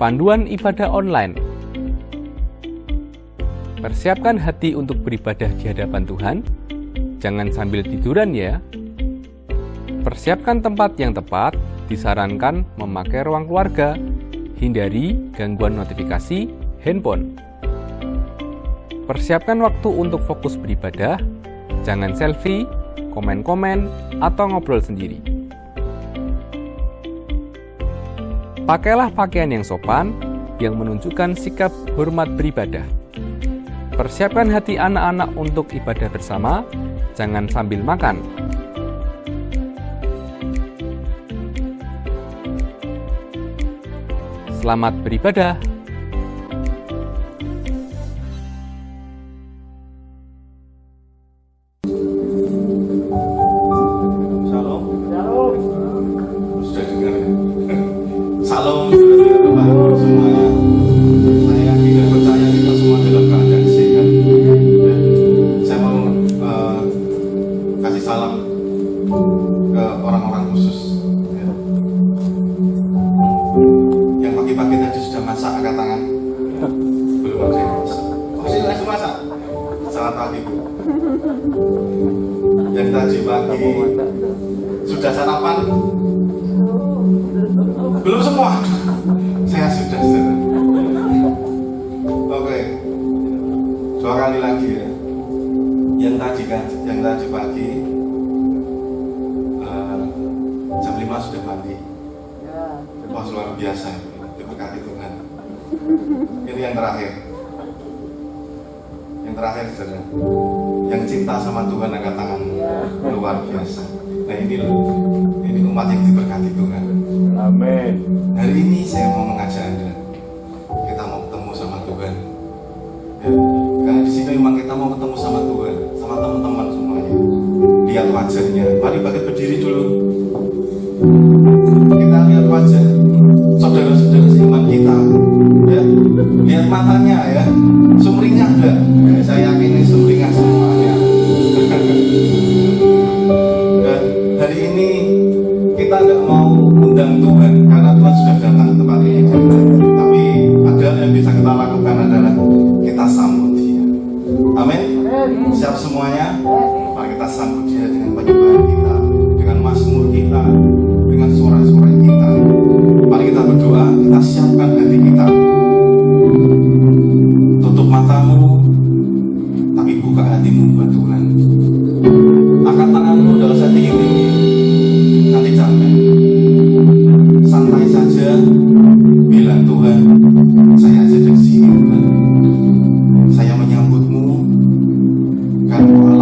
Panduan ibadah online. Persiapkan hati untuk beribadah di hadapan Tuhan. Jangan sambil tiduran ya. Persiapkan tempat yang tepat. Disarankan memakai ruang keluarga. Hindari gangguan notifikasi handphone. Persiapkan waktu untuk fokus beribadah. Jangan selfie, komen-komen, atau ngobrol sendiri. Pakailah pakaian yang sopan, yang menunjukkan sikap hormat beribadah. Persiapkan hati anak-anak untuk ibadah bersama, jangan sambil makan. Selamat beribadah. Salam, saudara-saudara semuanya. Saya tidak percaya kita semua dalam keadaan sehat. Saya mau kasih salam ke orang-orang khusus. Yang pagi-pagi tadi sudah masak, angkat tangan. Belum ada yang masak. Oh, sini langsung masak. Selamat pagi, Bu. Yang tadi pagi sudah sarapan? Belum semua. Saya sudah. Oke. 2 kali lagi ya. Yang tadi pagi jam 5 sudah mandi. Wah, luar biasa. Diberkati Tuhan. Ini yang terakhir. Yang terakhir saudara. Yang cinta sama Tuhan angkat tangan. Luar biasa. Nah ini umat yang diberkati Tuhan. Amin. Hari ini saya mau mengajak Anda, kita mau ketemu sama Tuhan. Ya, karena di sini memang kita mau ketemu sama Tuhan, sama teman-teman semuanya. Lihat wajahnya. Mari bangkit berdiri dulu. Kita lihat wajah saudara-saudara seiman kita. Ya, lihat matanya ya. Sumringah enggak? Ya, saya yakin ini sumringah semuanya. Dan hari ini kita nggak mau undang Tuhan karena Tuhan sudah datang ke tempat ini. Tapi ada yang bisa kita lakukan adalah kita sambut Dia. Amin. Siap semuanya? Mari kita sambut Dia dengan penyembahan kita, dengan mazmur kita, dengan suara-suara kita. Mari kita berdoa, kita siapkan hati kita. Tutup matamu, tapi buka hatimu buat Tuhan. Angkat tanganmu dalam hati tinggi. Nanti capek. Santai saja. Bilang Tuhan, saya ada di sini Tuhan. Saya menyambutmu karena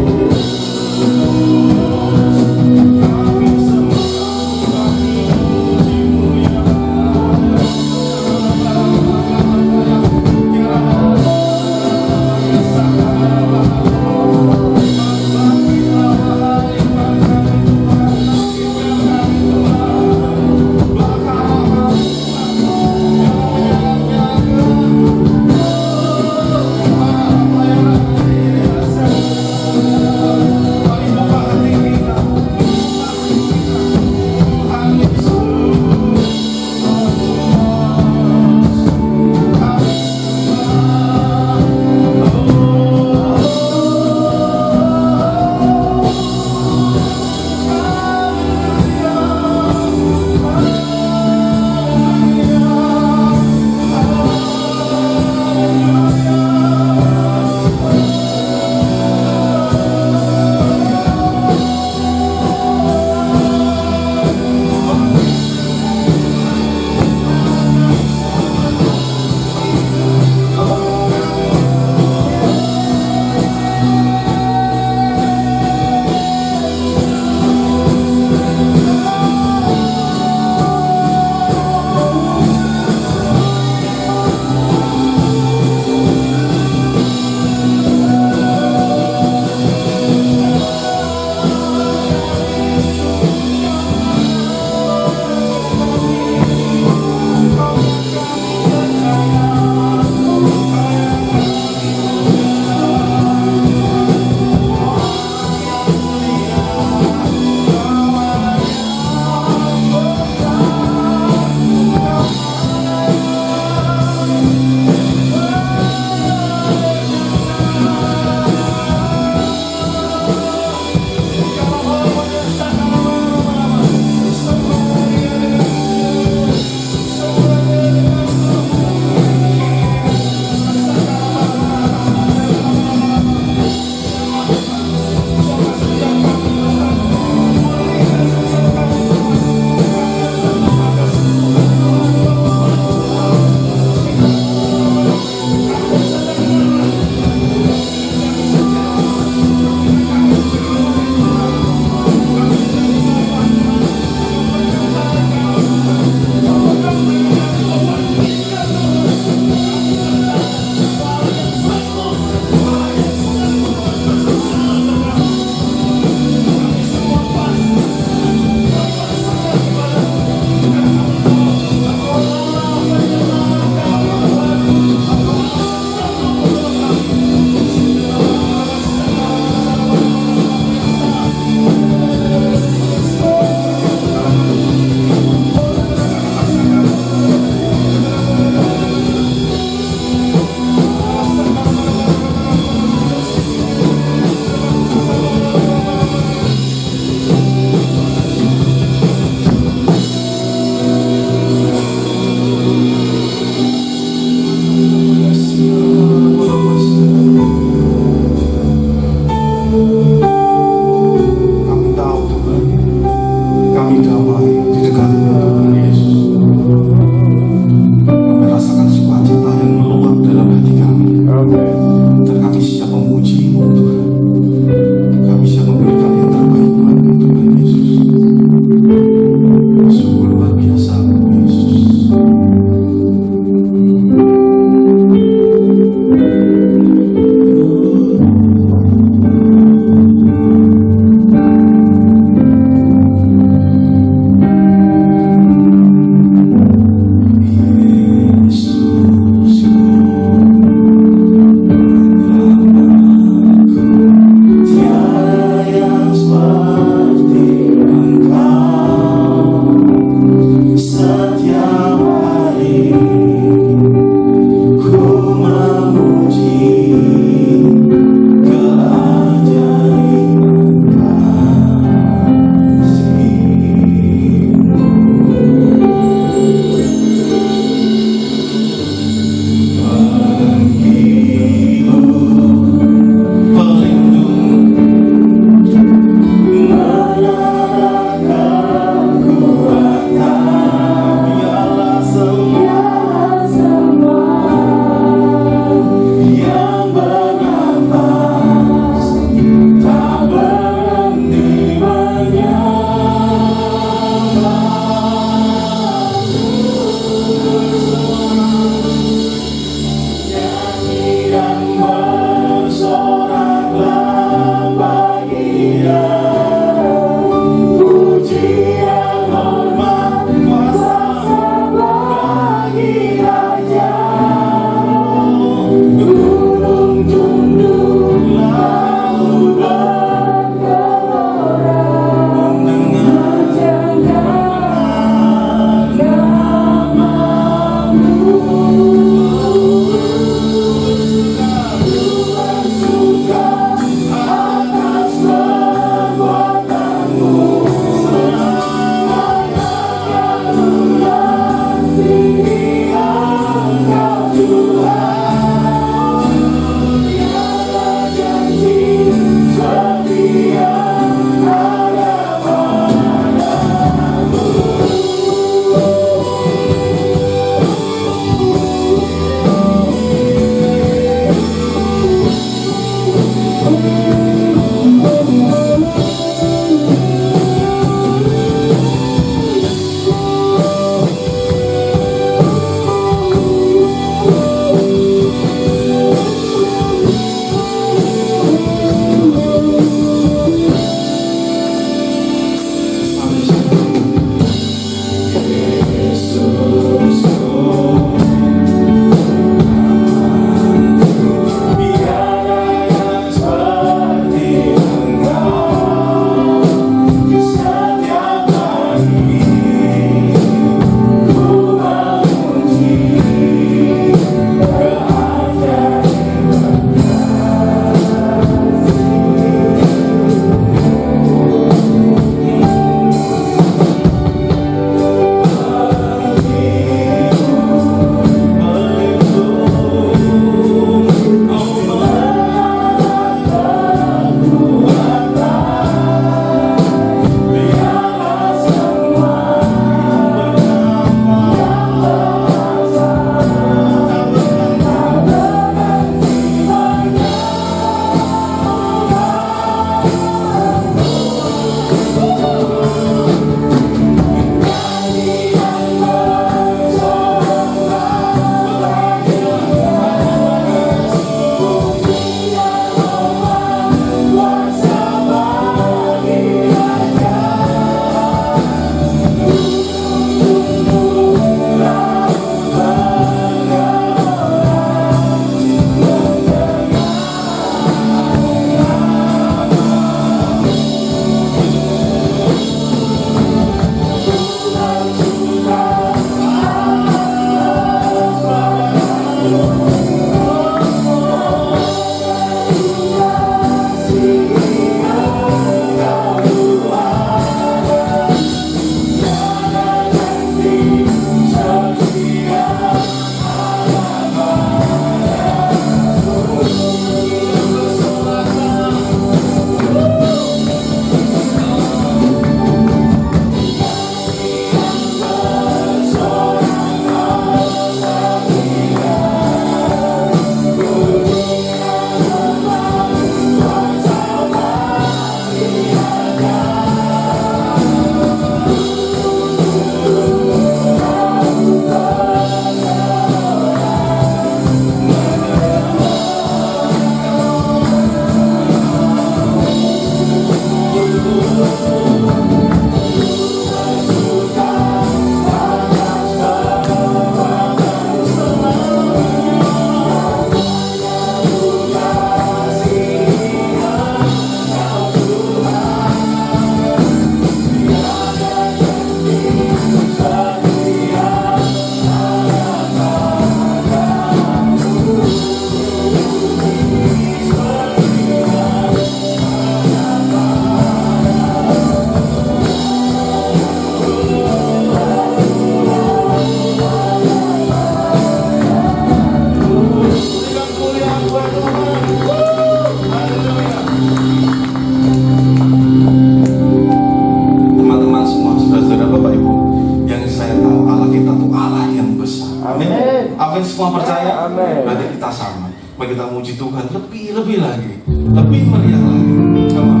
lebih meriah lagi. Come on.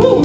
Woo!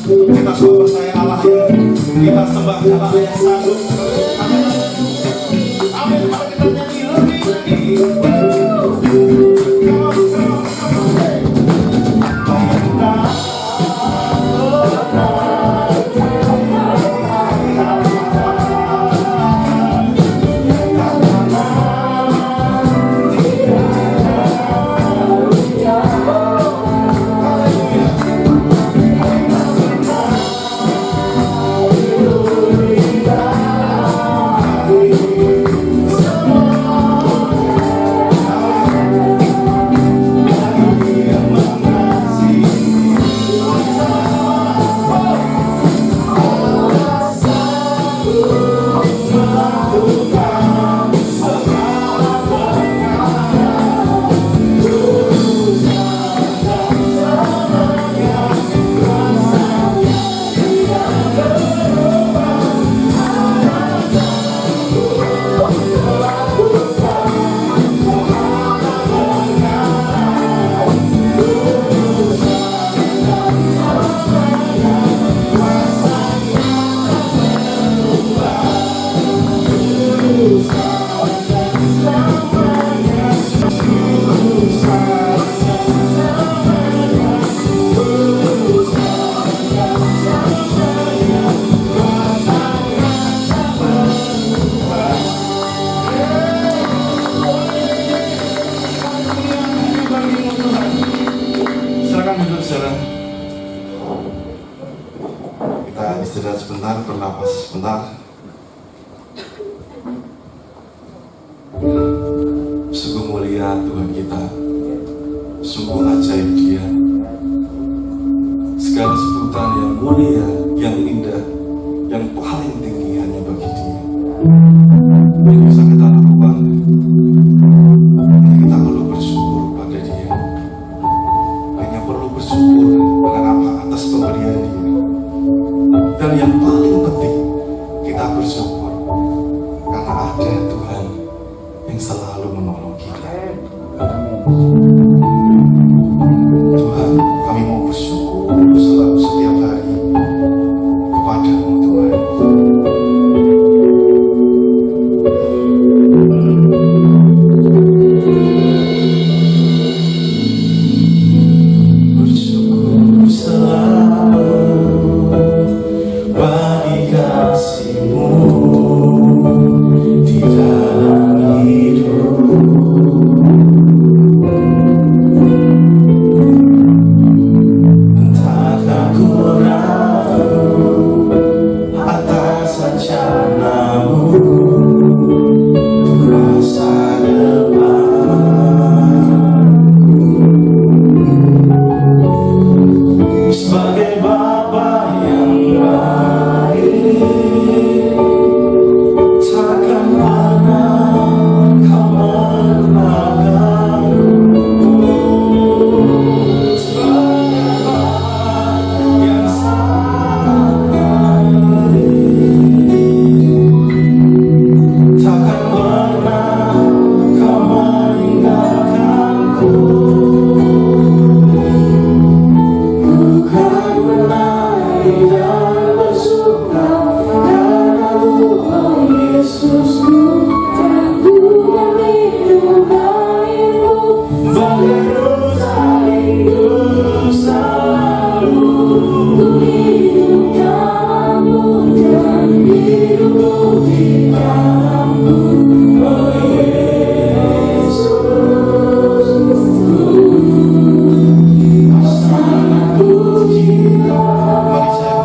Kita semua percaya Allah yang kita sembah, Allah yang sanggup. Amin. Mari kita nyanyi lagi. istirahat sebentar, bernapas sebentar. Sungguh mulia Tuhan kita, sungguh ajaib Dia. Segala sebutan yang mulia, yang indah, yang paling tinggi hanya bagi Dia. Yang bisa kita lakukan, kita perlu bersyukur pada Dia. Hanya perlu bersyukur atas pemberian Dia. Dan yang paling penting, kita bersyukur karena ada Tuhan yang selalu menolong kita. Tuhan, kami mau bersyukur selalu setiap hari kepada-Mu Tuhan. Bersyukur selalu bagi kasih-Mu di dalam hidup. Entahkah ku ragu atas rencana-Mu untuk masa depan. Sebagai Bapa yang baik, takkan pernah Kau melupakanku. Sebagai Bapa yang sangat baik, takkan pernah Kau meninggalkanku. Bukan menari dan bersuka karena-Mu, oh Yesusku, Dan ku meminum air-Mu bagai rindu selalu. Ku hidup dalam-Mu dan hidup-Mu di dalam-Mu, oh Yesus. Sangat ku cinta. Mari saya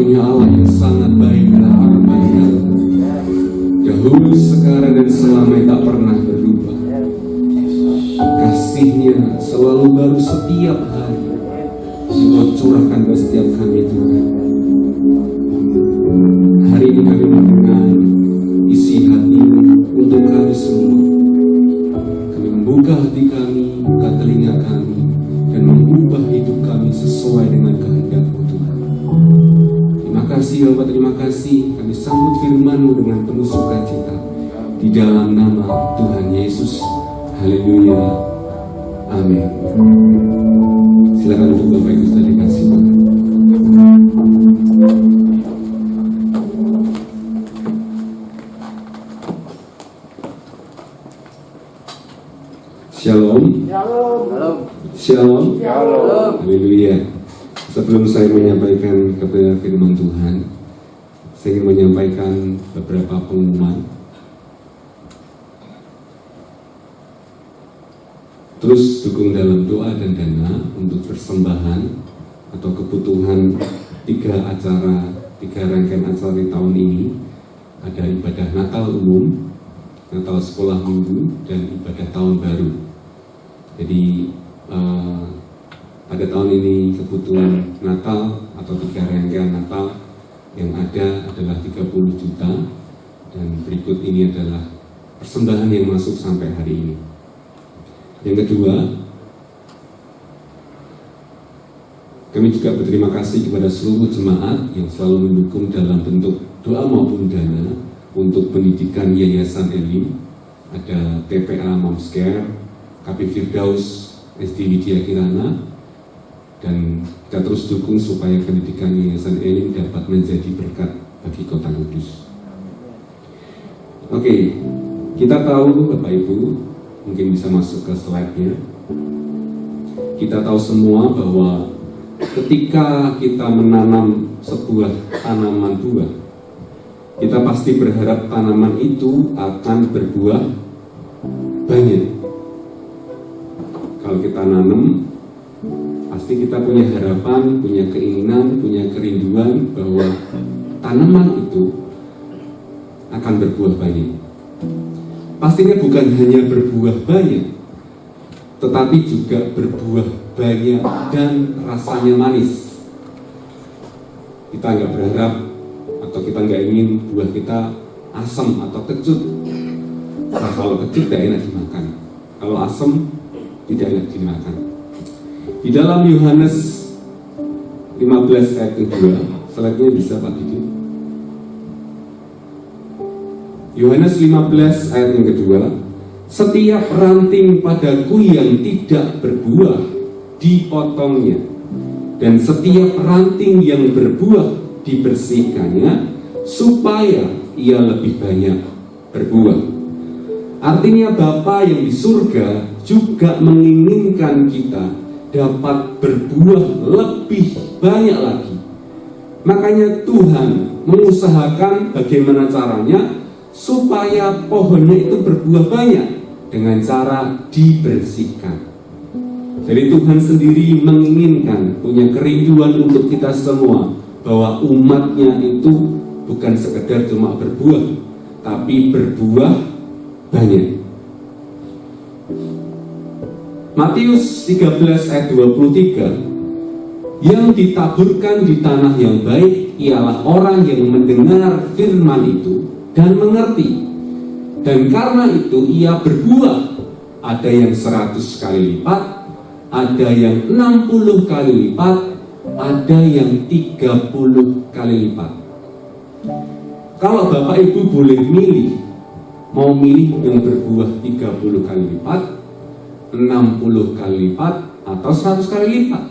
punya Allah yang sangat baik dan perbaikan. Dahulu, sekarang, dan selamanya tak pernah berubah. Kasih-Nya selalu baru setiap hari. Engkau curahkan ke setiap kami, Tuhan. Hari ini kami mendengar isi hati-Mu untuk kami semua. Kami membuka hati kami, buka telinga kami, dan mengubah hidup kami sesuai dengan kehendak-Mu, Tuhan. Terima kasih Bapak, terima kasih. Kami sambut firman-Mu dengan penuh sukacita di dalam nama Tuhan Yesus. Haleluya. Amin. Silakan untuk Bapak Ibu sudah dikasih Tuhan. Shalom. Shalom. Haleluya. Sebelum saya menyampaikan kepada firman Tuhan, saya ingin menyampaikan beberapa pengumuman. Terus dukung dalam doa dan dana untuk persembahan atau kebutuhan 3 rangkaian acara di tahun ini. Ada ibadah Natal umum, Natal sekolah minggu, dan ibadah tahun baru. Jadi pada tahun ini kebutuhan Natal atau 3 rangkaian Natal yang ada adalah 30 juta, dan berikut ini adalah persembahan yang masuk sampai hari ini. Yang kedua, kami juga berterima kasih kepada seluruh jemaat yang selalu mendukung dalam bentuk doa maupun dana untuk pendidikan Yayasan Elim. Ada TPA Momscare, KP Firdaus, SD Widya Kirana, dan kita terus dukung supaya pendidikan Yayasan Elim dapat menjadi berkat bagi Kota Kudus. Oke, kita tahu Bapak Ibu, mungkin bisa masuk ke slide-nya. Kita tahu semua bahwa ketika kita menanam sebuah tanaman buah, kita pasti berharap tanaman itu akan berbuah banyak. Kalau kita nanam, pasti kita punya harapan, punya keinginan, punya kerinduan bahwa tanaman itu akan berbuah banyak. Pastinya bukan hanya berbuah banyak, tetapi juga berbuah banyak dan rasanya manis. Kita nggak berharap atau kita nggak ingin buah kita asam atau kecut. Nah, kalau kecut tidak enak dimakan, kalau asam tidak enak dimakan. Di dalam Yohanes 15 ayat 2, slide-nya bisa Pak Didi. Yohanes 15 ayat yang kedua, setiap ranting padaku yang tidak berbuah dipotongnya, dan setiap ranting yang berbuah dibersihkannya, supaya ia lebih banyak berbuah. Artinya Bapa yang di surga juga menginginkan kita dapat berbuah lebih banyak lagi. Makanya Tuhan mengusahakan bagaimana caranya supaya pohonnya itu berbuah banyak dengan cara dibersihkan. Jadi Tuhan sendiri menginginkan, punya kerinduan untuk kita semua, bahwa umatnya itu bukan sekedar cuma berbuah, tapi berbuah banyak. Matius 13 ayat 23, yang ditaburkan di tanah yang baik ialah orang yang mendengar firman itu dan mengerti, dan karena itu ia berbuah, ada yang 100 kali lipat, ada yang 60 kali lipat, ada yang 30 kali lipat. Kalau Bapak Ibu boleh milih, mau milih yang berbuah 30 kali lipat, 60 kali lipat, atau 100 kali lipat?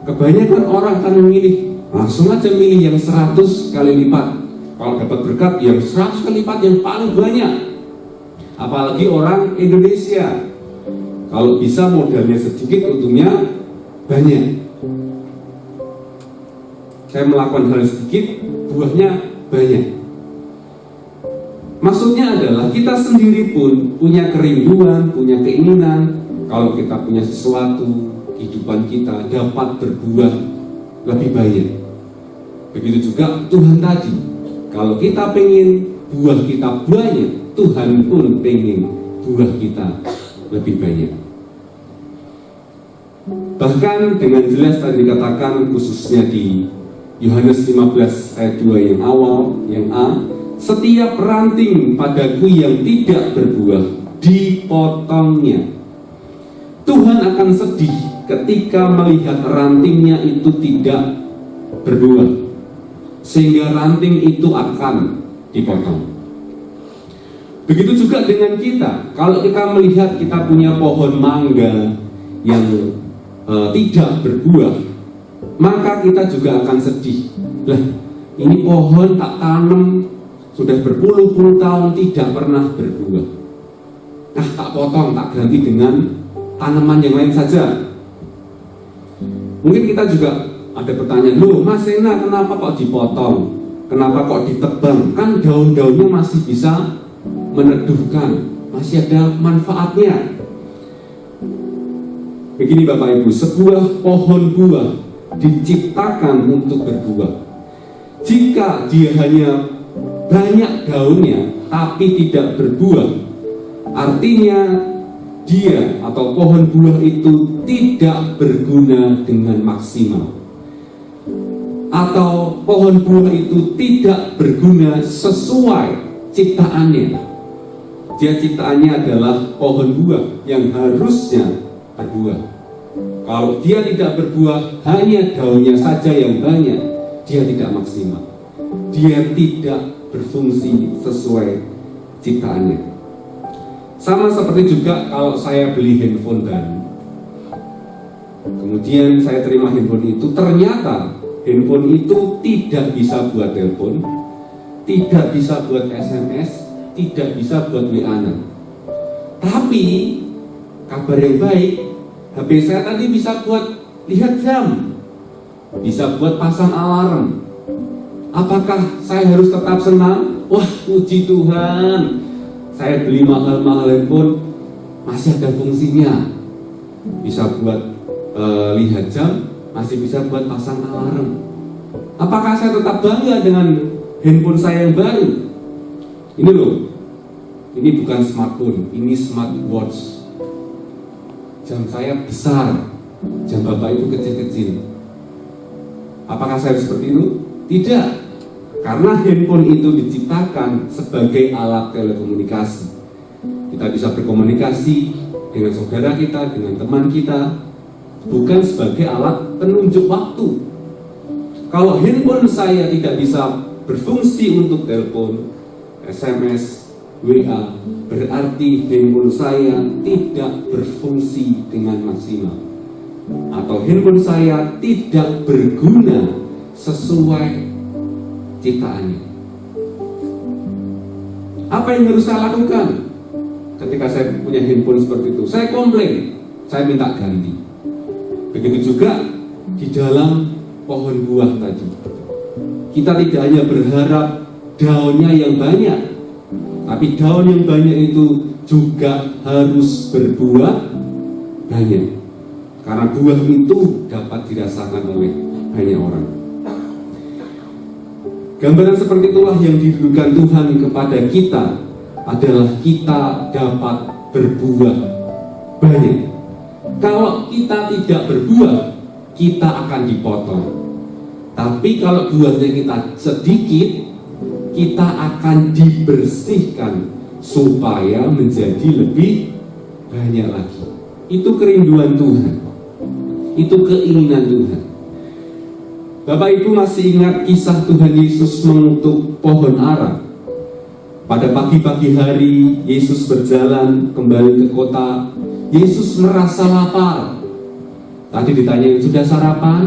Kebanyakan orang akan memilih, langsung aja milih yang 100 kali lipat. Kalau dapat berkat yang 100 kali lipat, yang paling banyak. Apalagi orang Indonesia, kalau bisa modalnya sedikit, untungnya banyak. Saya melakukan hal sedikit, buahnya banyak. Maksudnya adalah kita sendiri pun punya kerinduan, punya keinginan. Kalau kita punya sesuatu, kehidupan kita dapat berbuah lebih banyak. Begitu juga Tuhan tadi, kalau kita pengen buah kita banyak, Tuhan pun pengen buah kita lebih banyak. Bahkan dengan jelas tadi dikatakan, khususnya di Yohanes 15 ayat 2 yang awal, yang A, setiap ranting padaku yang tidak berbuah dipotongnya. Tuhan akan sedih ketika melihat rantingnya itu tidak berbuah, sehingga ranting itu akan dipotong. Begitu juga dengan kita. Kalau kita melihat kita punya pohon mangga yang tidak berbuah, maka kita juga akan sedih. Lah, ini pohon tak tanam sudah berpuluh-puluh tahun tidak pernah berbuah. Nah, tak potong, tak ganti dengan tanaman yang lain saja. Mungkin kita juga ada pertanyaan, loh Mas Sena, kenapa kok dipotong? Kenapa kok ditebang? Kan daun-daunnya masih bisa meneduhkan, masih ada manfaatnya. Begini Bapak Ibu, sebuah pohon buah diciptakan untuk berbuah. Jika dia hanya banyak daunnya tapi tidak berbuah, artinya dia atau pohon buah itu tidak berguna dengan maksimal, atau pohon buah itu tidak berguna sesuai ciptaannya. Dia ciptaannya adalah pohon buah yang harusnya berbuah. Kalau dia tidak berbuah, hanya daunnya saja yang banyak, dia tidak maksimal. Dia tidak berfungsi sesuai ciptaannya. Sama seperti juga kalau saya beli handphone baru, kemudian saya terima handphone itu, ternyata handphone itu tidak bisa buat telepon, tidak bisa buat SMS, tidak bisa buat WA-an. Tapi kabar yang baik, HP saya tadi bisa buat lihat jam, bisa buat pasang alarm. Apakah saya harus tetap senang? Wah, puji Tuhan, saya beli mahal-mahal handphone masih ada fungsinya, bisa buat lihat jam, masih bisa buat pasang alarm. Apakah saya tetap bangga dengan handphone saya yang baru? Ini loh, ini bukan smartphone, ini smartwatch. Jam saya besar, jam Bapak itu kecil-kecil. Apakah saya seperti itu? Tidak, karena handphone itu diciptakan sebagai alat telekomunikasi. Kita bisa berkomunikasi dengan saudara kita, dengan teman kita, bukan sebagai alat penunjuk waktu. Kalau handphone saya tidak bisa berfungsi untuk telepon, SMS, WA, berarti handphone saya tidak berfungsi dengan maksimal, atau handphone saya tidak berguna sesuai ciptaannya. Apa yang harus saya lakukan ketika saya punya handphone seperti itu? Saya komplain, saya minta ganti. Begitu juga di dalam pohon buah tadi. Kita tidak hanya berharap daunnya yang banyak, tapi daun yang banyak itu juga harus berbuah banyak, karena buah itu dapat dirasakan oleh banyak orang. Gambaran seperti itulah yang diberikan Tuhan kepada kita, adalah kita dapat berbuah banyak. Kalau kita tidak berbuah, kita akan dipotong. Tapi kalau buahnya kita sedikit, kita akan dibersihkan supaya menjadi lebih banyak lagi. Itu kerinduan Tuhan, itu keinginan Tuhan. Bapak Ibu masih ingat kisah Tuhan Yesus mengutuk pohon ara? Pada pagi-pagi hari Yesus berjalan kembali ke kota. Yesus merasa lapar. Tadi ditanya, sudah sarapan?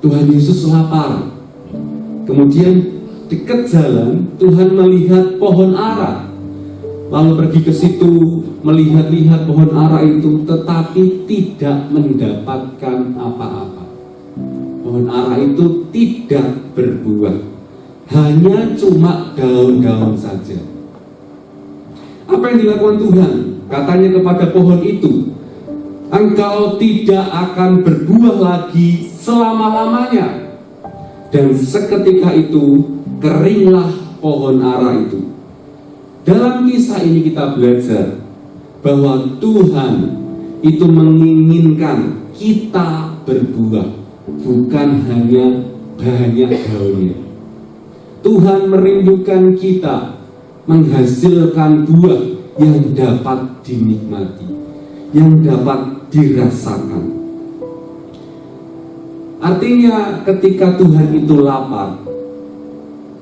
Tuhan Yesus lapar. Kemudian dekat jalan Tuhan melihat pohon ara, lalu pergi ke situ melihat-lihat pohon ara itu, tetapi tidak mendapatkan apa-apa. Pohon ara itu tidak berbuah, hanya cuma daun-daun saja. Apa yang dilakukan Tuhan? Katanya kepada pohon itu, engkau tidak akan berbuah lagi selama-lamanya. Dan seketika itu keringlah pohon ara itu. Dalam kisah ini kita belajar bahwa Tuhan itu menginginkan kita berbuah, bukan hanya banyak daunnya. Tuhan merindukan kita menghasilkan buah yang dapat dinikmati, yang dapat dirasakan. Artinya ketika Tuhan itu lapar,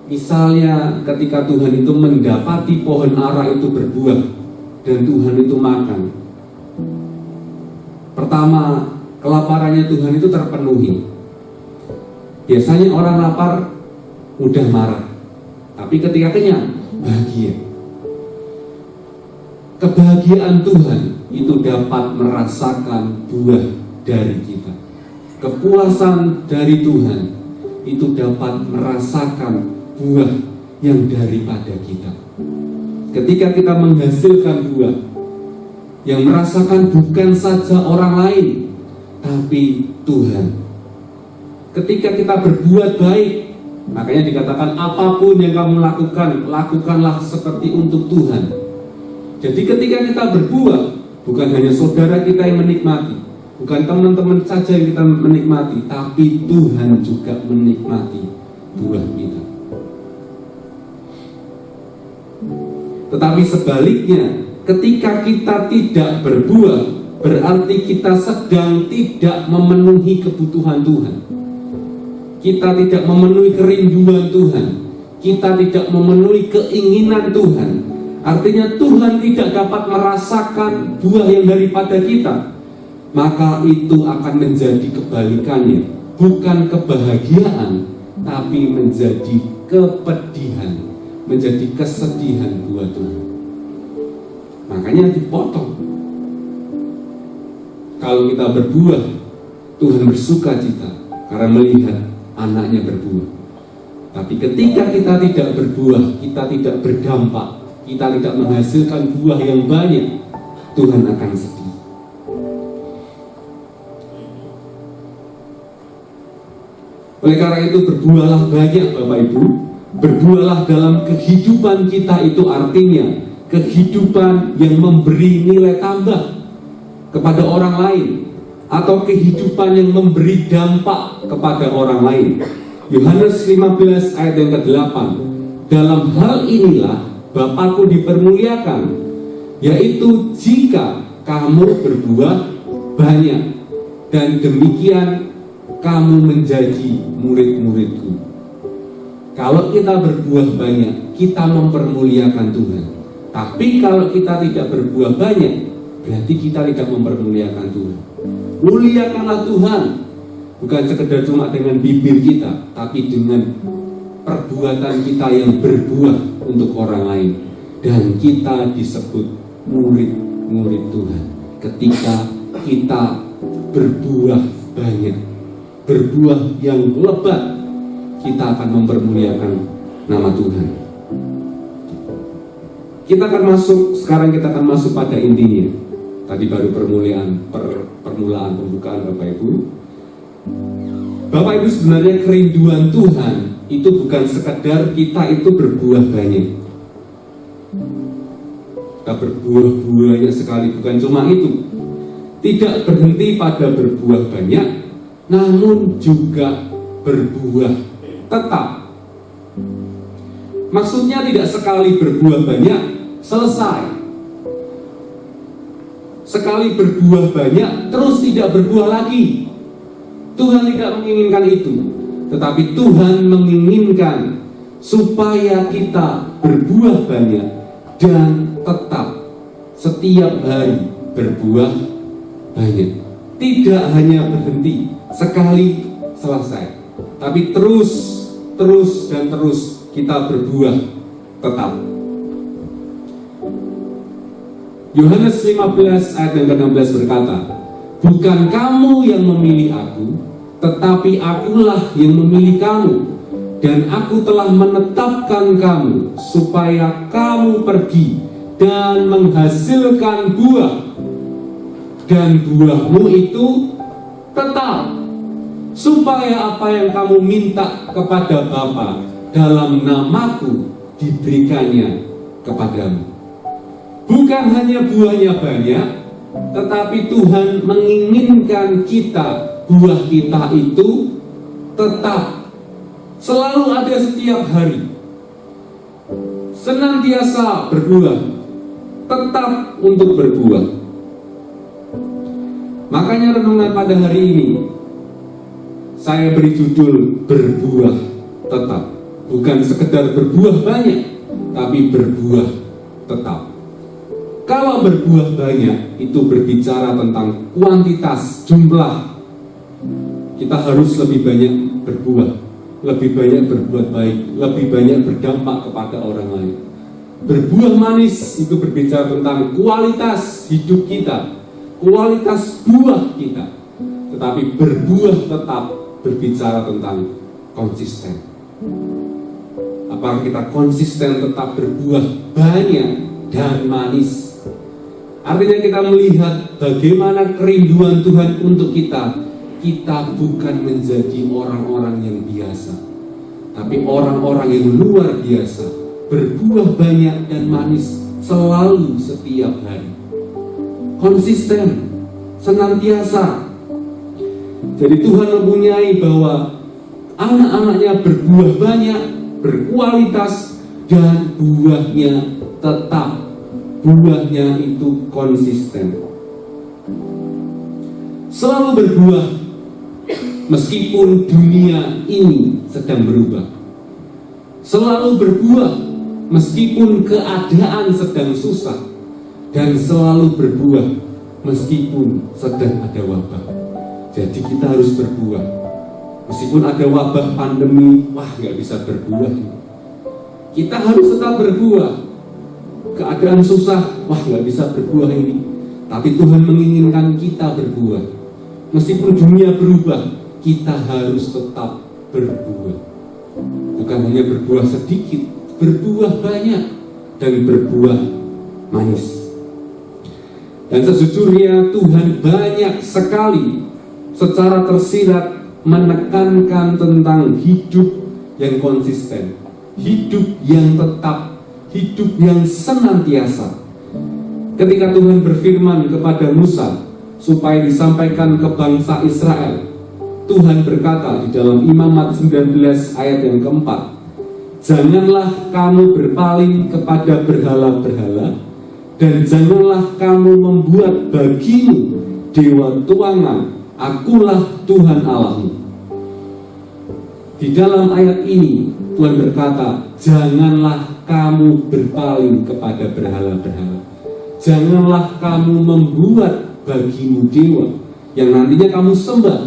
misalnya ketika Tuhan itu mendapati pohon ara itu berbuah dan Tuhan itu makan, pertama, kelaparannya Tuhan itu terpenuhi. Biasanya orang lapar mudah marah, tapi ketika kenyang, bahagia. Kebahagiaan Tuhan itu dapat merasakan buah dari kita. Kepuasan dari Tuhan itu dapat merasakan buah yang daripada kita. Ketika kita menghasilkan buah, yang merasakan bukan saja orang lain, tapi Tuhan. Ketika kita berbuat baik, makanya dikatakan apapun yang kamu lakukan, lakukanlah seperti untuk Tuhan. Jadi ketika kita berbuah, bukan hanya saudara kita yang menikmati, bukan teman-teman saja yang kita menikmati, tapi Tuhan juga menikmati buah kita. Tetapi sebaliknya, ketika kita tidak berbuah, berarti kita sedang tidak memenuhi kebutuhan Tuhan. Kita tidak memenuhi kerinduan Tuhan. Kita tidak memenuhi keinginan Tuhan. Artinya Tuhan tidak dapat merasakan buah yang daripada kita. Maka itu akan menjadi kebalikannya. Bukan kebahagiaan, tapi menjadi kepedihan, menjadi kesedihan buat Tuhan. Makanya dipotong. Kalau kita berbuah, Tuhan bersuka cita karena melihat anaknya berbuah. Tapi ketika kita tidak berbuah, kita tidak berdampak, kita tidak menghasilkan buah yang banyak, Tuhan akan sedih. Oleh karena itu berbuahlah banyak Bapak Ibu. Berbuahlah dalam kehidupan kita, itu artinya kehidupan yang memberi nilai tambah kepada orang lain, atau kehidupan yang memberi dampak kepada orang lain. Yohanes 15 ayat yang ke-8. Dalam hal inilah Bapakku dipermuliakan, yaitu jika kamu berbuah banyak, dan demikian kamu menjadi murid-muridku. Kalau kita berbuah banyak, kita mempermuliakan Tuhan. Tapi kalau kita tidak berbuah banyak, berarti kita tidak mempermuliakan Tuhan. Muliakanlah Tuhan, bukan sekedar cuma dengan bibir kita, tapi dengan perbuatan kita yang berbuah untuk orang lain. Dan kita disebut murid-murid Tuhan ketika kita berbuah banyak, berbuah yang lebat, kita akan mempermuliakan nama Tuhan. Sekarang kita akan masuk pada intinya. Tadi baru permulaan pembukaan Bapak Ibu. Bapak Ibu, sebenarnya kerinduan Tuhan itu bukan sekadar kita itu berbuah banyak. Kita berbuah banyak sekali, bukan cuma itu. Tidak berhenti pada berbuah banyak, namun juga berbuah tetap. Maksudnya tidak sekali berbuah banyak, selesai. Sekali berbuah banyak, terus tidak berbuah lagi. Tuhan tidak menginginkan itu. Tetapi Tuhan menginginkan supaya kita berbuah banyak dan tetap setiap hari berbuah banyak. Tidak hanya berhenti sekali selesai, tapi terus kita berbuah tetap. Yohanes 15 ayat yang ke-16 berkata, bukan kamu yang memilih aku, tetapi akulah yang memilih kamu, dan aku telah menetapkan kamu supaya kamu pergi dan menghasilkan buah, dan buahmu itu tetap, supaya apa yang kamu minta kepada Bapa dalam namaku diberikannya kepadamu. Bukan hanya buahnya banyak, tetapi Tuhan menginginkan buah kita itu tetap, selalu ada setiap hari, senantiasa berbuah, tetap untuk berbuah. Makanya renungan pada hari ini saya beri judul berbuah tetap. Bukan sekedar berbuah banyak, tapi berbuah tetap. Kalau berbuah banyak itu berbicara tentang kuantitas, jumlah. Kita harus lebih banyak berbuah, lebih banyak berbuat baik, lebih banyak berdampak kepada orang lain. Berbuah manis itu berbicara tentang kualitas hidup kita, kualitas buah kita. Tetapi berbuah tetap berbicara tentang konsisten. Apakah kita konsisten tetap berbuah banyak dan manis? Artinya kita melihat bagaimana kerinduan Tuhan untuk kita. Kita bukan menjadi orang-orang yang biasa, tapi orang-orang yang luar biasa, berbuah banyak dan manis selalu setiap hari. Konsisten, senantiasa. Jadi Tuhan mempunyai bahwa anak-anaknya berbuah banyak, berkualitas, dan buahnya tetap. Buahnya itu konsisten. Selalu berbuah meskipun dunia ini sedang berubah. Selalu berbuah meskipun keadaan sedang susah. Dan selalu berbuah meskipun sedang ada wabah. Jadi kita harus berbuah. Meskipun ada wabah pandemi, nggak bisa berbuah. Kita harus tetap berbuah. Keadaan susah, nggak bisa berbuah ini. Tapi Tuhan menginginkan kita berbuah. Meskipun dunia berubah, kita harus tetap berbuah. Bukan hanya berbuah sedikit, berbuah banyak, dan berbuah manis. Dan sejujurnya Tuhan banyak sekali secara tersirat menekankan tentang hidup yang konsisten, hidup yang tetap, hidup yang senantiasa. Ketika Tuhan berfirman kepada Musa supaya disampaikan ke bangsa Israel, Tuhan berkata di dalam Imamat 19 ayat yang keempat, janganlah kamu berpaling kepada berhala-berhala, dan janganlah kamu membuat bagimu dewa tuangan, akulah Tuhan Allahmu. Di dalam ayat ini Tuhan berkata, janganlah kamu berpaling kepada berhala-berhala. Janganlah kamu membuat bagimu dewa yang nantinya kamu sembah.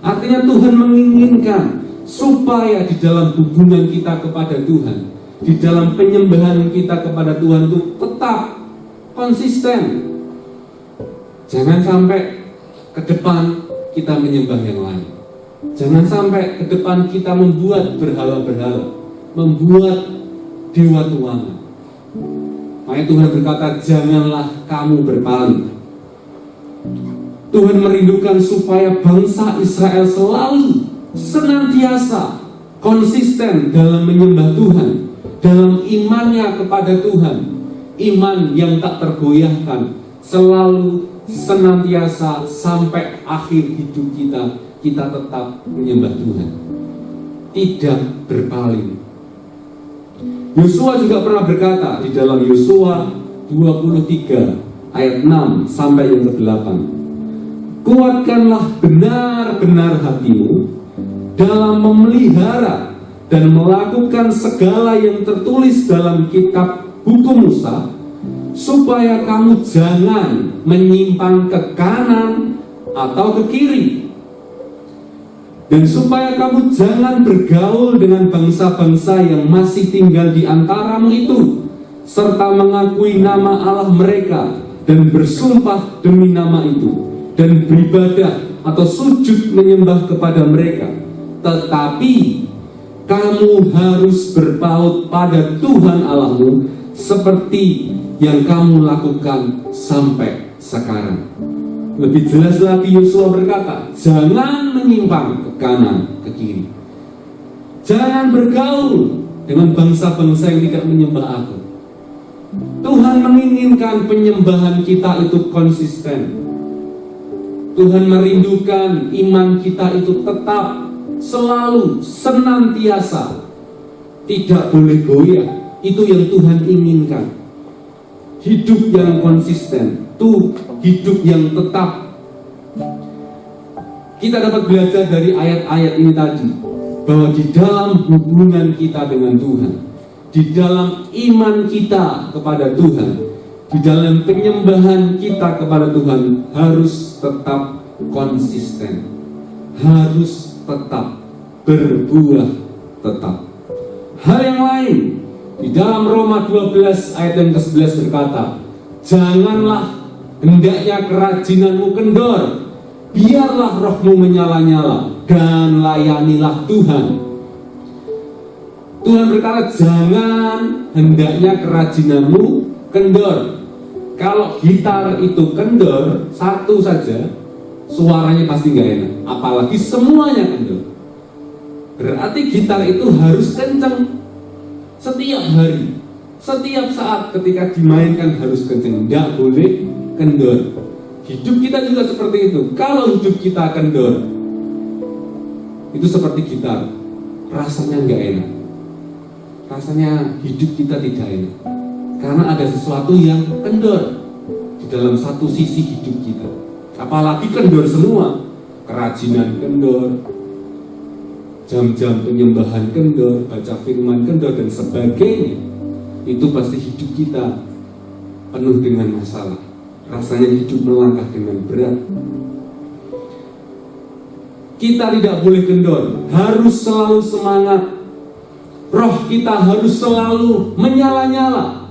Artinya Tuhan menginginkan supaya di dalam hubungan kita kepada Tuhan, di dalam penyembahan kita kepada Tuhan itu tetap konsisten. Jangan sampai ke depan kita menyembah yang lain. Jangan sampai ke depan kita membuat berhala-berhala, membuat dewa tuangan. Makanya Tuhan berkata, janganlah kamu berpaling. Tuhan merindukan supaya bangsa Israel selalu senantiasa konsisten dalam menyembah Tuhan, dalam imannya kepada Tuhan, iman yang tak tergoyahkan, selalu senantiasa sampai akhir hidup kita tetap menyembah Tuhan, tidak berpaling. Yosua juga pernah berkata di dalam Yosua 23 ayat 6 sampai yang ke-8, kuatkanlah benar-benar hatimu dalam memelihara dan melakukan segala yang tertulis dalam kitab hukum Musa, supaya kamu jangan menyimpang ke kanan atau ke kiri, dan supaya kamu jangan bergaul dengan bangsa-bangsa yang masih tinggal di antaramu itu, serta mengakui nama Allah mereka dan bersumpah demi nama itu, dan beribadah atau sujud menyembah kepada mereka. Tetapi kamu harus berpaut pada Tuhan Allahmu seperti yang kamu lakukan sampai sekarang. Lebih jelas lagi Yosua berkata, jangan menyimpang ke kanan, ke kiri. Jangan bergaul dengan bangsa-bangsa yang tidak menyembah aku. Tuhan menginginkan penyembahan kita itu konsisten. Tuhan merindukan iman kita itu tetap, selalu, senantiasa, tidak boleh goyah. Itu yang Tuhan inginkan. Hidup yang konsisten, itu hidup yang tetap. Kita dapat belajar dari ayat-ayat ini tadi, bahwa di dalam hubungan kita dengan Tuhan, di dalam iman kita kepada Tuhan, di dalam penyembahan kita kepada Tuhan, harus tetap konsisten, harus tetap berbuah tetap. Hal yang lain, di dalam Roma 12 ayat yang ke-11 berkata, janganlah hendaknya kerajinanmu kendor, biarlah rohmu menyala-nyala, dan layanilah Tuhan. Tuhan berkata, jangan hendaknya kerajinanmu kendor. Kalau gitar itu kendor, satu saja, suaranya pasti nggak enak. Apalagi semuanya kendor. Berarti gitar itu harus kencang. Setiap hari, setiap saat ketika dimainkan harus kencang. Nggak boleh kendor. Hidup kita juga seperti itu. Kalau hidup kita kendor, itu seperti gitar, rasanya nggak enak. Rasanya hidup kita tidak enak, karena ada sesuatu yang kendor di dalam satu sisi hidup kita. Apalagi kendor semua, kerajinan kendor, jam-jam penyembahan kendor, baca firman kendor, dan sebagainya. Itu pasti hidup kita penuh dengan masalah. Rasanya hidup melangkah dengan berat. Kita tidak boleh kendor, harus selalu semangat. Roh kita harus selalu menyala-nyala.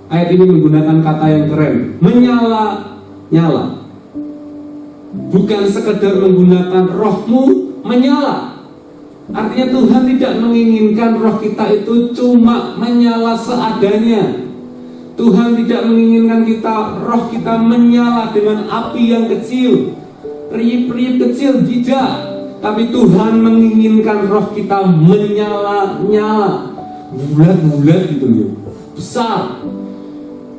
Ayat ini menggunakan kata yang keren, menyala-nyala. Bukan sekedar menggunakan rohmu menyala. Artinya Tuhan tidak menginginkan roh kita itu cuma menyala seadanya. Tuhan tidak menginginkan roh kita menyala dengan api yang kecil, riup-riup kecil, tidak. Tapi Tuhan menginginkan roh kita menyala-nyala, bulat-bulat gitu loh, besar.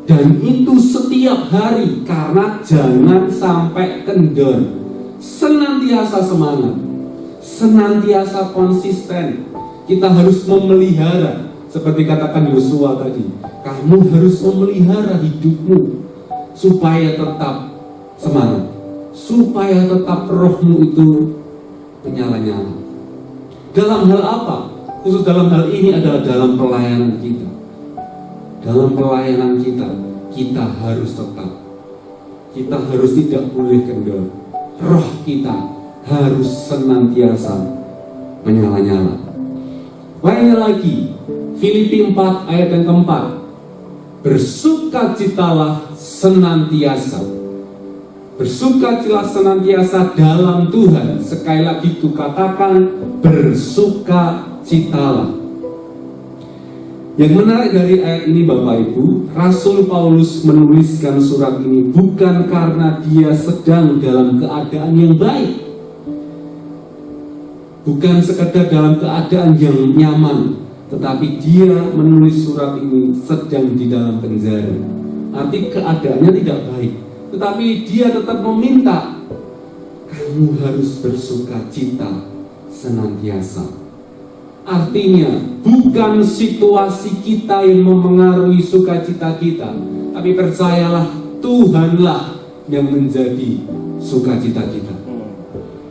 Dan itu setiap hari, karena jangan sampai kendor. Senantiasa semangat, senantiasa konsisten. Kita harus memelihara, seperti katakan Yosua tadi, kamu harus memelihara hidupmu supaya tetap semangat, supaya tetap rohmu itu menyala-nyala. Dalam hal apa? Khusus dalam hal ini adalah dalam pelayanan kita. Dalam pelayanan kita, kita harus tetap, kita harus tidak boleh kendor. Roh kita harus senantiasa menyala-nyala. Lainnya lagi, Filipi 4 ayat yang keempat, bersukacitalah senantiasa. Bersukacitalah senantiasa dalam Tuhan. Sekali lagi kukatakan, bersukacitalah. Yang menarik dari ayat ini Bapak Ibu, Rasul Paulus menuliskan surat ini bukan karena dia sedang dalam keadaan yang baik, bukan sekedar dalam keadaan yang nyaman, tetapi dia menulis surat ini sedang di dalam penjara. Arti keadaannya tidak baik, tetapi dia tetap meminta, kamu harus bersukacita senantiasa. Artinya bukan situasi kita yang memengaruhi sukacita kita, tapi percayalah Tuhanlah yang menjadi sukacita kita.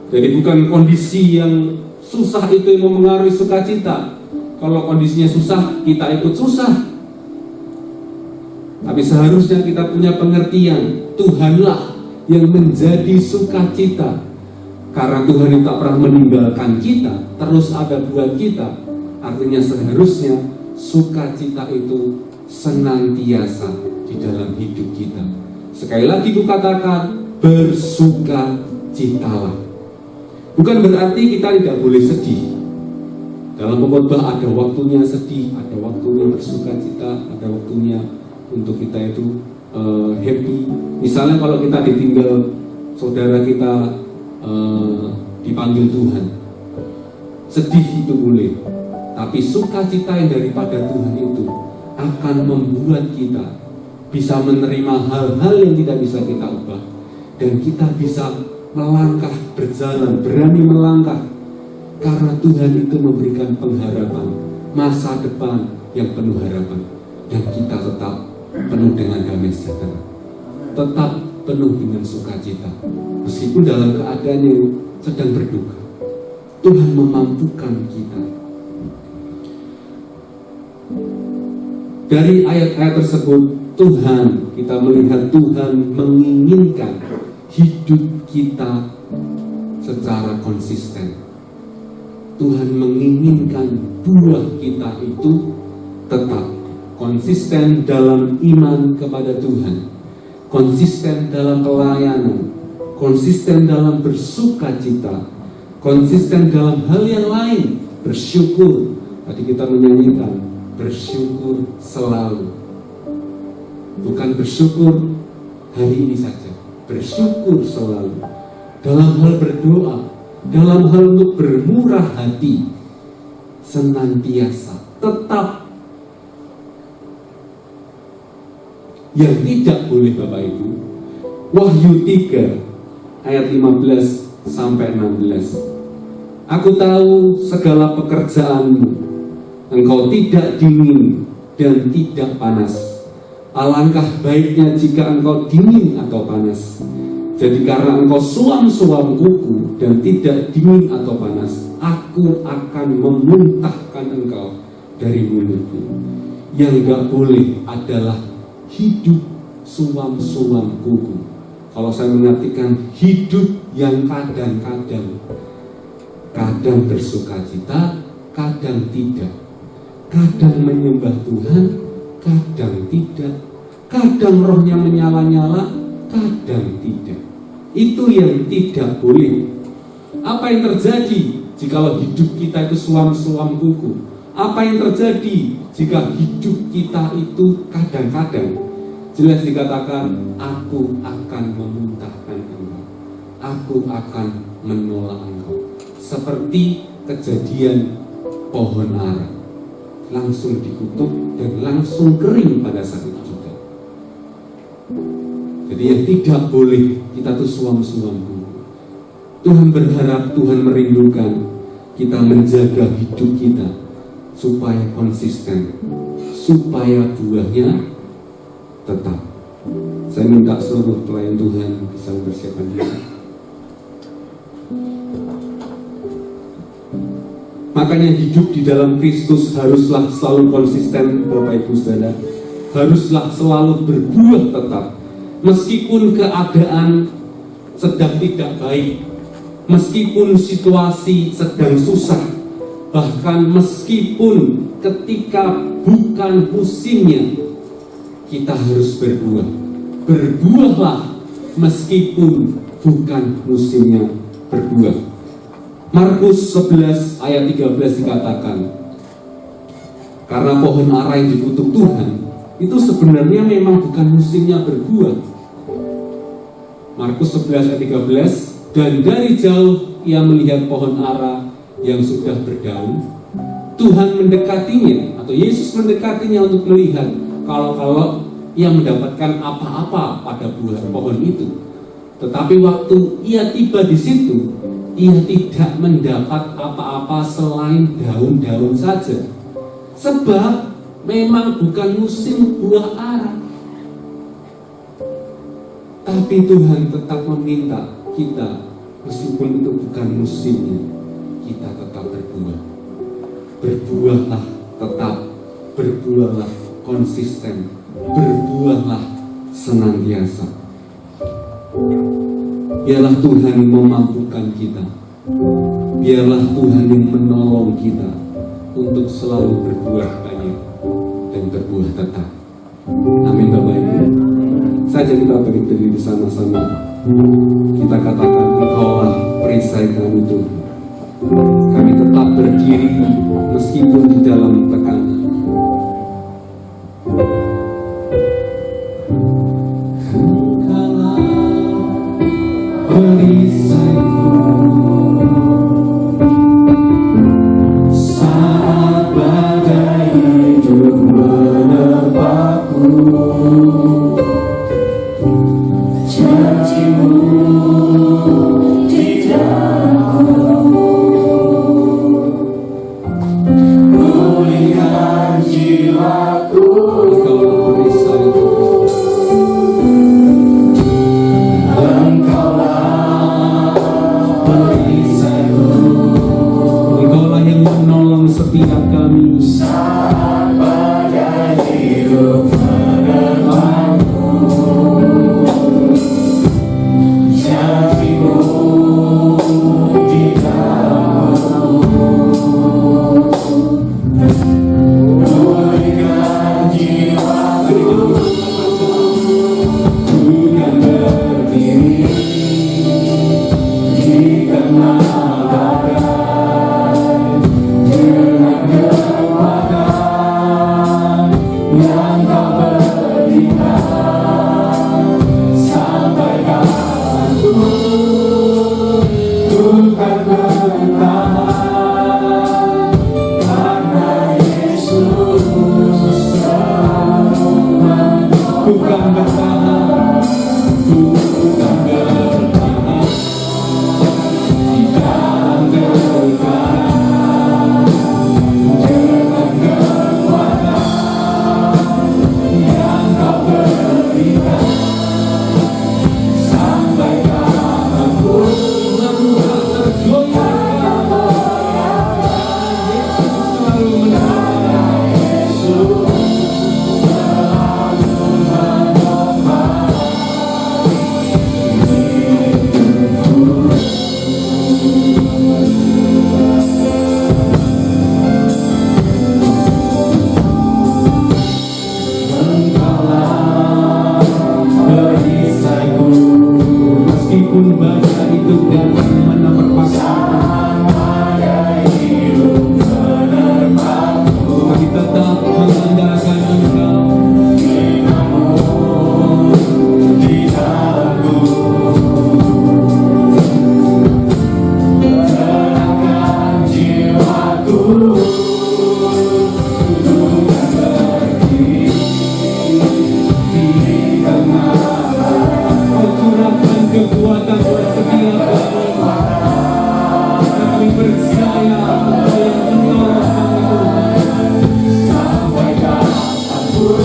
Jadi bukan kondisi yang susah itu yang memengaruhi sukacita. Kalau kondisinya susah, kita ikut susah. Tapi seharusnya kita punya pengertian, Tuhanlah yang menjadi sukacita. Karena Tuhan itu tak pernah meninggalkan kita, terus ada buat kita. Artinya seharusnya sukacita itu senantiasa di dalam hidup kita. Sekali lagi kukatakan, bersukacitalah. Bukan berarti kita tidak boleh sedih. Dalam pengkhotbah ada waktunya sedih, ada waktunya bersukacita, ada waktunya untuk kita itu happy. Misalnya kalau kita ditinggal saudara kita dipanggil Tuhan. Sedih itu boleh, tapi sukacita yang daripada Tuhan itu akan membuat kita bisa menerima hal-hal yang tidak bisa kita ubah, dan kita bisa melangkah, berjalan, berani melangkah, karena Tuhan itu memberikan pengharapan, masa depan yang penuh harapan, dan kita tetap penuh dengan damai sejahtera, tetap penuh dengan sukacita, meskipun dalam keadaan yang sedang berduka. Tuhan memampukan kita. Dari ayat-ayat tersebut, kita melihat Tuhan menginginkan hidup kita secara konsisten. Tuhan menginginkan buah kita itu tetap konsisten dalam iman kepada Tuhan, konsisten dalam pelayanan, konsisten dalam bersukacita, konsisten dalam hal yang lain, bersyukur. Tadi kita menyanyikan bersyukur selalu, bukan bersyukur hari ini saja, bersyukur selalu dalam hal berdoa, dalam hal untuk bermurah hati, senantiasa tetap. Yang tidak boleh Bapak Ibu, Wahyu 3 ayat 15 sampai 16. Aku tahu segala pekerjaanmu, engkau tidak dingin dan tidak panas. Alangkah baiknya jika engkau dingin atau panas. Jadi karena engkau suam-suam kuku dan tidak dingin atau panas, aku akan memuntahkan engkau dari mulutku. Yang gak boleh adalah hidup suam-suam kuku. Kalau saya mengartikan hidup yang kadang bersukacita, kadang tidak, kadang menyembah Tuhan, kadang tidak, kadang rohnya menyala-nyala, kadang tidak. Itu yang tidak boleh. Apa yang terjadi jika hidup kita itu suam-suam kuku? Apa yang terjadi jika hidup kita itu kadang-kadang? Jelas dikatakan, aku akan memuntahkan engkau, aku akan menolak engkau. Seperti kejadian pohon ara, langsung dikutuk dan langsung kering pada saat itu juga. Jadi yang tidak boleh kita tuh suam-suam kuku. Tuhan berharap, Tuhan merindukan kita menjaga hidup kita supaya konsisten, supaya buahnya tetap. Saya minta seluruh pelayan Tuhan bisa mempersiapkan diri. Makanya hidup di dalam Kristus haruslah selalu konsisten, Bapak Ibu Saudara. Haruslah selalu berbuah tetap. Meskipun keadaan sedang tidak baik, meskipun situasi sedang susah, bahkan meskipun ketika bukan musimnya, kita harus berbuah. Berbuahlah meskipun bukan musimnya berbuah. Markus 11 ayat 13 dikatakan, karena pohon ara yang dikutuk Tuhan itu sebenarnya memang bukan musimnya berbuah. Markus 11 ayat 13, dan dari jauh ia melihat pohon ara yang sudah berdaun. Tuhan mendekatinya, atau Yesus mendekatinya untuk melihat kalau ia mendapatkan apa-apa pada buah pohon itu. Tetapi waktu ia tiba di situ, ia tidak mendapat apa-apa selain daun-daun saja. Sebab memang bukan musim buah ara. Tapi Tuhan tetap meminta kita, meskipun itu bukan musimnya, kita tetap berbuah. Berbuahlah tetap, berbuahlah konsisten, berbuahlah senantiasa. Biarlah Tuhan memampukan kita, biarlah Tuhan yang menolong kita untuk selalu berbuah banyak dan berbuah tetap. Amin Bapak Ibu. Saja kita berdiri bersama-sama, kita katakan, Engkaulah perisai kami Tuhan. Kami tetap berdiri meskipun di dalam tekanan. Engkaulah perisaiku, meskipun bangsa itu dapat menabrak pasangan, kami tetap mengandalkan Engkau. Di dalamku tenangkan jiwaku, Kau curahkan kekuatan setiap kami percaya Engkau yang menolong sampai kapanpun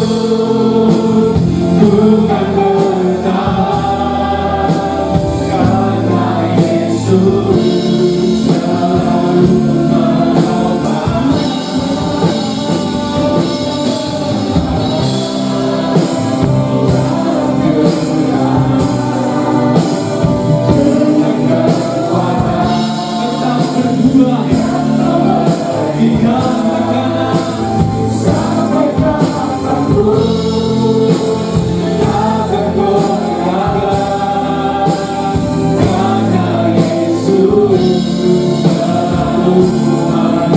ku kan bertahan, karena Yesus selalu menopang. tetap berdua di dalam tekanan. Sampai kapanpun akan berjaga, karena Yesus selalu menopang.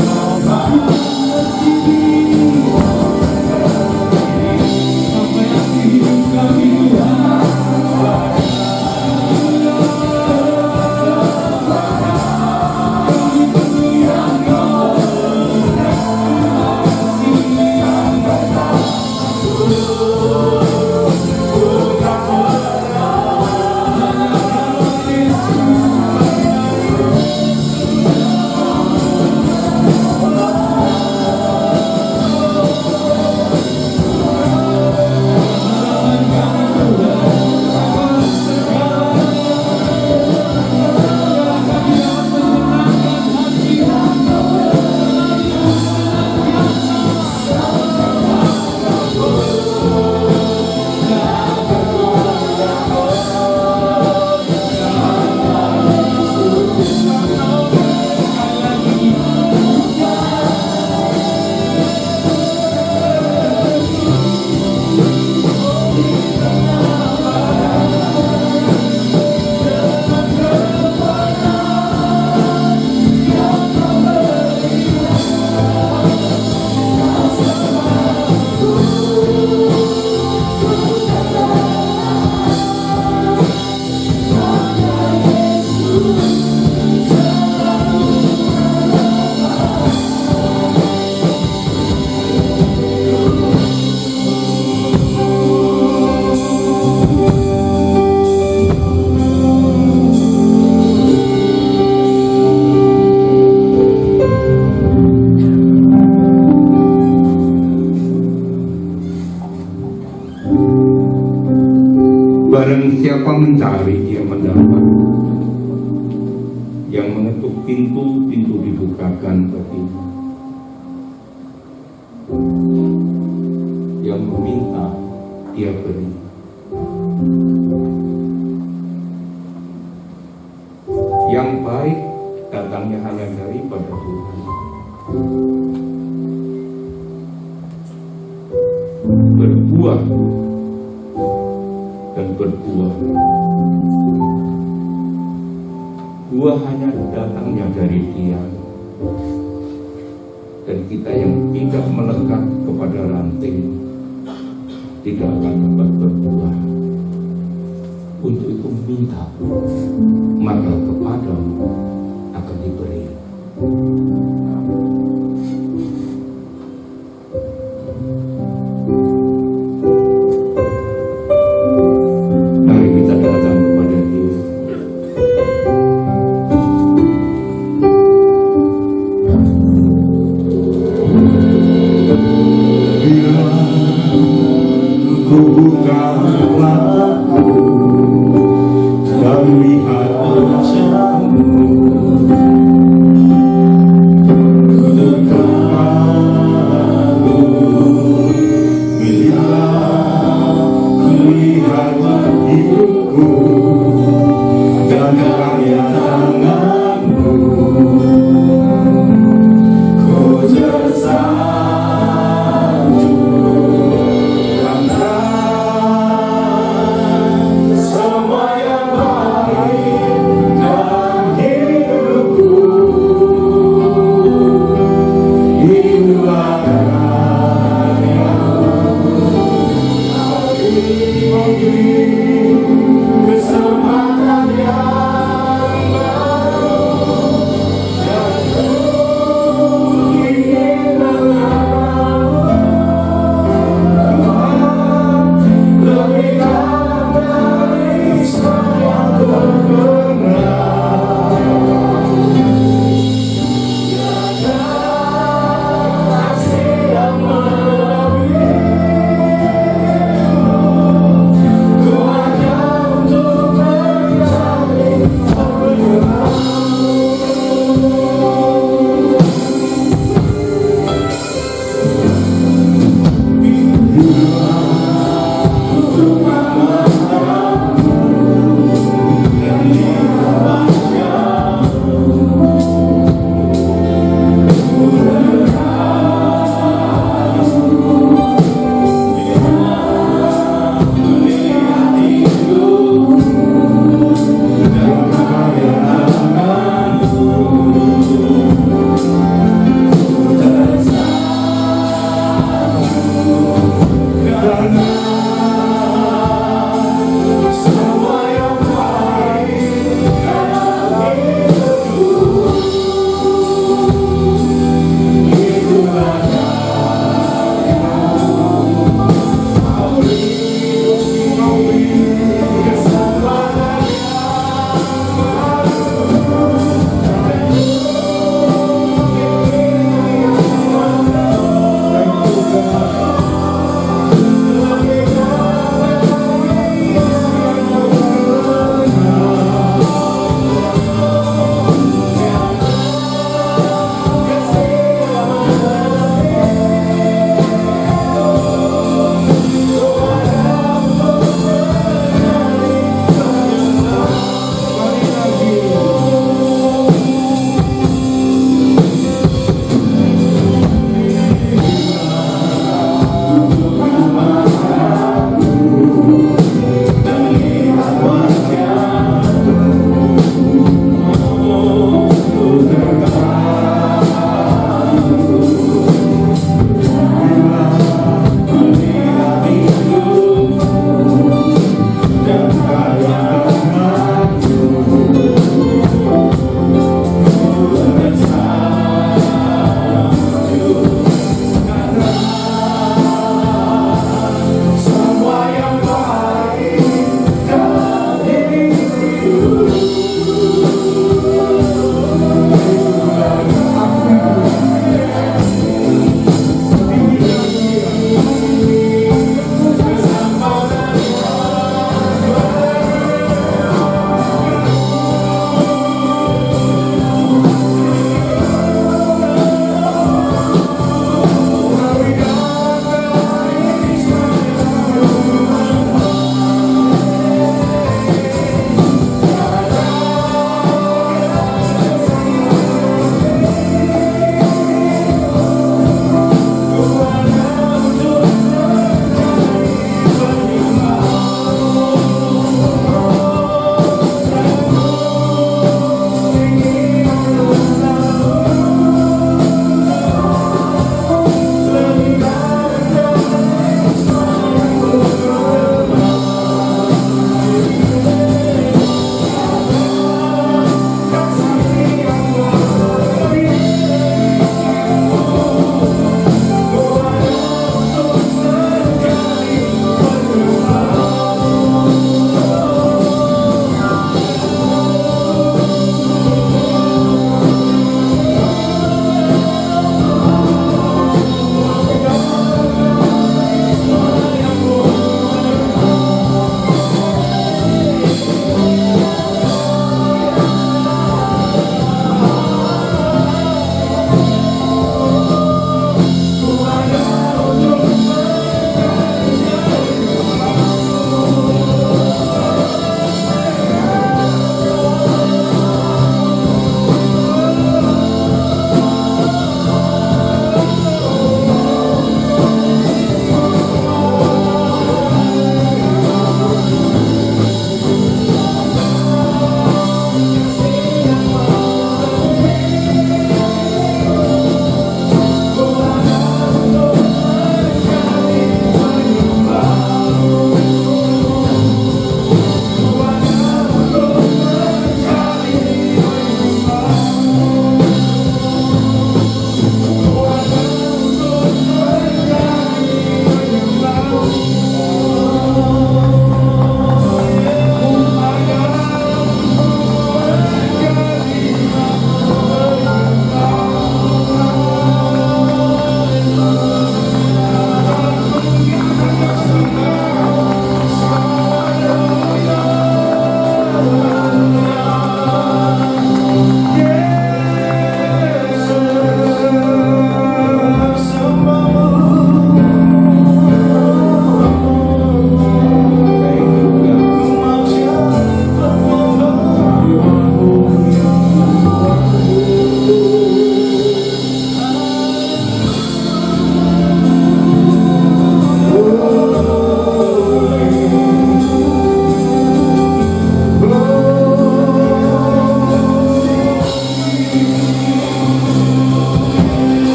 Sampai akhir hidup kami Tuhan. Barang siapa mencari, dia mendapat. Yang mengetuk pintu, pintu dibukakan baginya. Yang meminta, dia beri. Yang baik datangnya hanya daripada Tuhan. Berbuah dan berbuah. Buah hanya datangnya dari Dia. Dan kita yang tidak melekat kepada ranting tidak akan dapat berbuah. Untuk itu minta, maka kepadamu akan diberi. Mari kita datang kepada Dia. Bila ku buka mataku dan lihat wajahmu,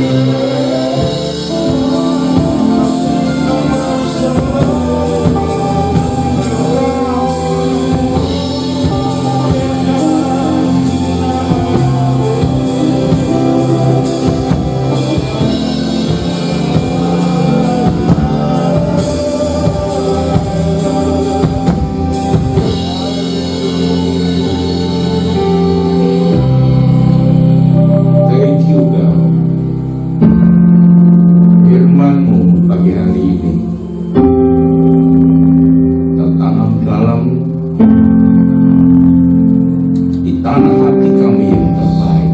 Thank you God. Firman-Mu pagi hari ini tertanam dalam di tanah hati kami yang terbaik.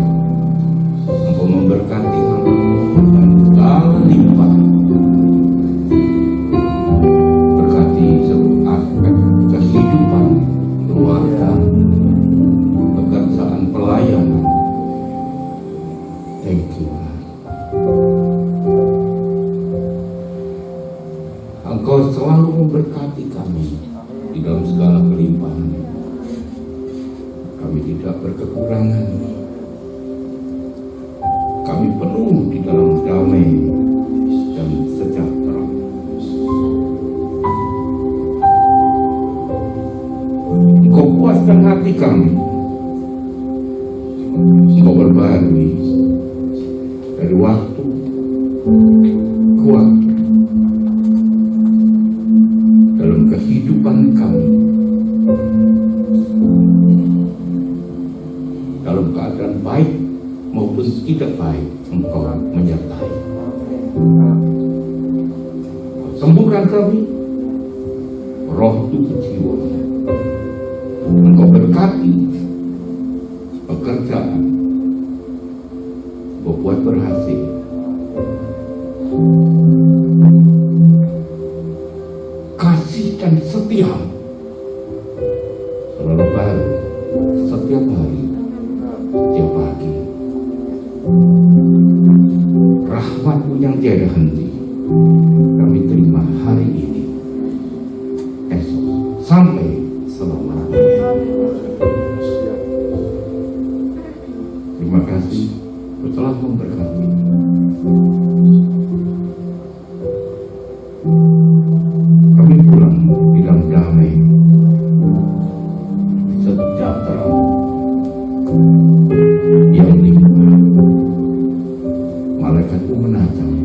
Engkau memberkati hamba-Mu dan segala limpah. Berkati seluruh aspek kehidupan keluarga, pekerjaan, pelayanan. Thank you, God. Engkau selalu memberkati kami di dalam segala kelimpahan. Kami tidak berkekurangan. Kami penuh di dalam damai dan sejahtera. Engkau puaskan hati kami. Engkau berbarui dari waktu ke waktu dalam kehidupan kami, dalam keadaan baik maupun tidak baik. Engkau menyertai. Sembuhkan kami, roh tubuh jiwa. Engkau berkati pekerjaan, membuat berhasil. Kasih dan setia selalu baru setiap hari, setiap pagi. Rahmat-Mu yang tiada henti kami terima hari ini, esok, sampai selama-lamanya. Terima kasih telah memberkati. Kami pulang di dalam damai, sejahtera yang limpah. Malaikat-Mu menatang,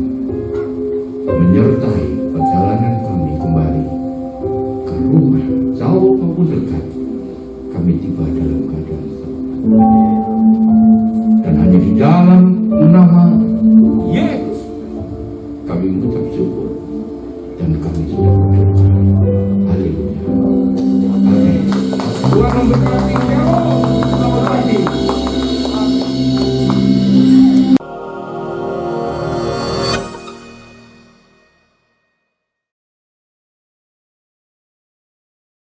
menyertai perjalanan kami kembali ke rumah, jauh maupun dekat. Kami tiba dalam keadaan selamat. Dan hanya di dalam nama Yesus kami mengucap syukur dan kami sudah berdoa. Haleluya. Amin. Tuhan memberkati.